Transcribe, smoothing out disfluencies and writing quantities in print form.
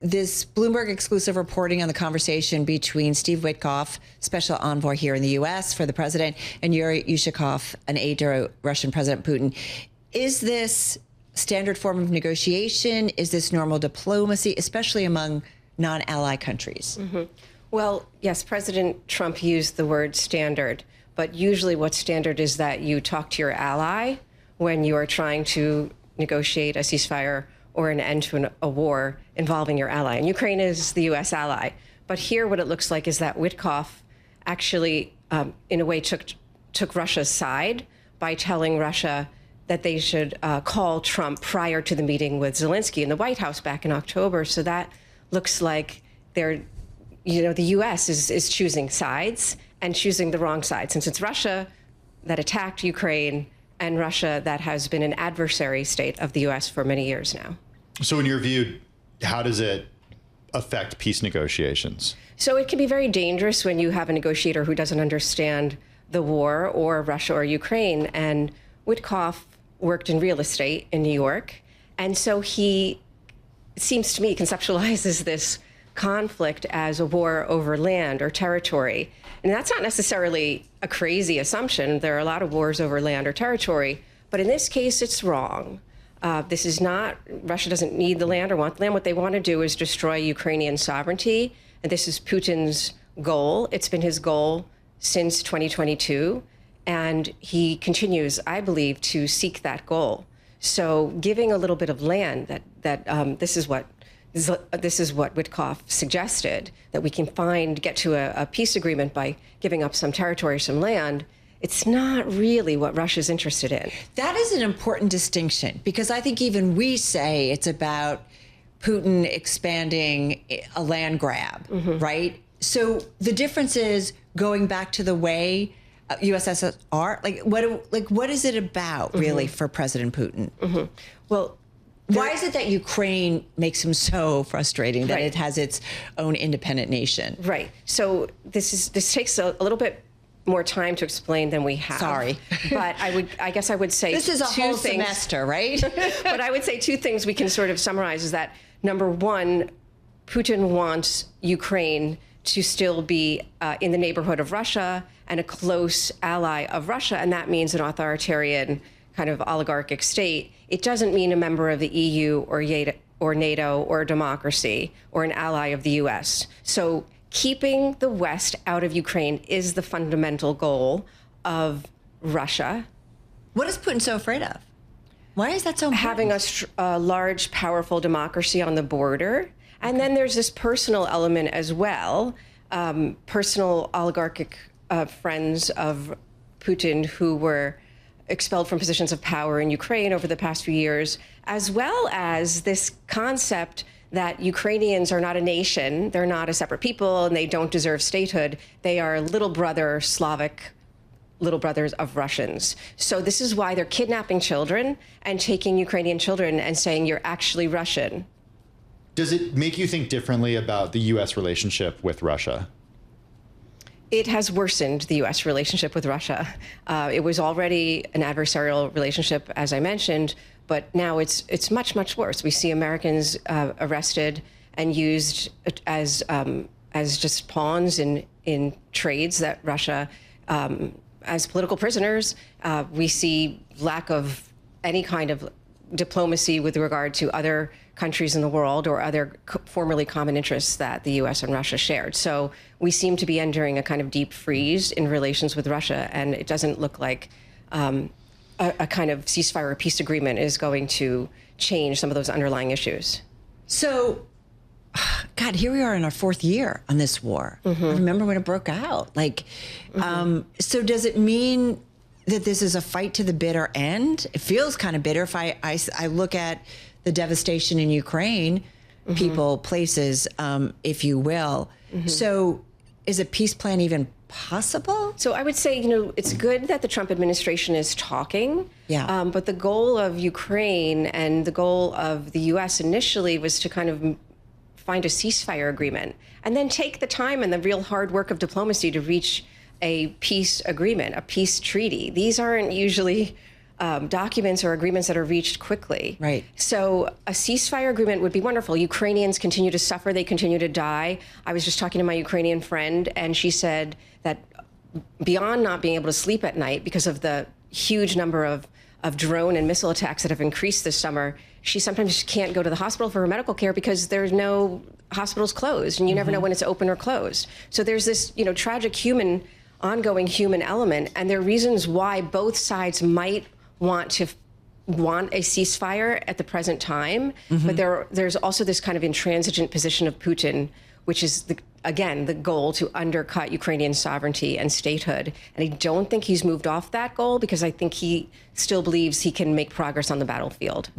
this Bloomberg exclusive reporting on the conversation between Steve Witkoff, special envoy here in the U.S. for the president, and Yuri Ushakov, an aide to Russian President Putin. Is this standard form of negotiation? Is this normal diplomacy, especially among non-ally countries? Well, yes, President Trump used the word standard, but usually what's standard is that you talk to your ally when you are trying to negotiate a ceasefire or an end to a war involving your ally. And Ukraine is the U.S. ally. But here what it looks like is that Witkoff actually, in a way, took Russia's side by telling Russia that they should call Trump prior to the meeting with Zelenskiy in the White House back in October. So that looks like the U.S. is choosing sides and choosing the wrong side, since it's Russia that attacked Ukraine and Russia that has been an adversary state of the U.S. for many years now. So in your view, how does it affect peace negotiations? So it can be very dangerous when you have a negotiator who doesn't understand the war or Russia or Ukraine. And Witkoff worked in real estate in New York. And so he, it seems to me, conceptualizes this conflict as a war over land or territory. And that's not necessarily a crazy assumption. There are a lot of wars over land or territory, but in this case, it's wrong. This is not, Russia doesn't need the land or want the land. What they want to do is destroy Ukrainian sovereignty. And this is Putin's goal. It's been his goal since 2022. And he continues, I believe, to seek that goal. So giving a little bit of land, this is what Witkoff suggested, that we can get to a peace agreement by giving up some territory, some land. It's not really what Russia's interested in. That is an important distinction, because I think even we say it's about Putin expanding a land grab, right? So the difference is going back to the way USSR, what is it about really for President Putin? Well, why is it that Ukraine makes him so frustrating that it has its own independent nation? Right. So this takes a little bit more time to explain than we have. Sorry. But I guess I would say this is a whole semester, right? But I would say two things we can sort of summarize is that, number one, Putin wants Ukraine to still be in the neighborhood of Russia and a close ally of Russia, and that means an authoritarian kind of oligarchic state. It doesn't mean a member of the EU or NATO or a democracy or an ally of the US. So keeping the West out of Ukraine is the fundamental goal of Russia. What is Putin so afraid of? Why is that so important? Having a large, powerful democracy on the border. And then there's this personal element as well, personal oligarchic friends of Putin who were expelled from positions of power in Ukraine over the past few years, as well as this concept that Ukrainians are not a nation, they're not a separate people, and they don't deserve statehood. They are little brother Slavic little brothers of Russians. So this is why they're kidnapping children and taking Ukrainian children and saying you're actually Russian. Does it make you think differently about the U.S. relationship with Russia? It has worsened the U.S. relationship with Russia. It was already an adversarial relationship, as I mentioned, but now it's much, much worse. We see Americans arrested and used as just pawns in trades that Russia, as political prisoners. We see lack of any kind of diplomacy with regard to other countries in the world or other formerly common interests that the U.S. and Russia shared. So we seem to be entering a kind of deep freeze in relations with Russia, and it doesn't look like a kind of ceasefire or peace agreement is going to change some of those underlying issues. So, God, here we are in our fourth year on this war. I remember when it broke out. So does it mean that this is a fight to the bitter end? It feels kind of bitter if I look at the devastation in Ukraine, people, places, if you will. So is a peace plan even possible? So I would say, it's good that the Trump administration is talking. Yeah. But the goal of Ukraine and the goal of the U.S. initially was to kind of find a ceasefire agreement and then take the time and the real hard work of diplomacy to reach a peace agreement, a peace treaty. These aren't usually documents or agreements that are reached quickly. Right. So a ceasefire agreement would be wonderful. Ukrainians continue to suffer. They continue to die. I was just talking to my Ukrainian friend, and she said that beyond not being able to sleep at night because of the huge number of drone and missile attacks that have increased this summer, she sometimes can't go to the hospital for her medical care because there's no hospitals closed, and you never know when it's open or closed. So there's this, tragic ongoing human element, and there are reasons why both sides might want a ceasefire at the present time, but there's also this kind of intransigent position of Putin, which is the goal to undercut Ukrainian sovereignty and statehood. And I don't think he's moved off that goal because I think he still believes he can make progress on the battlefield.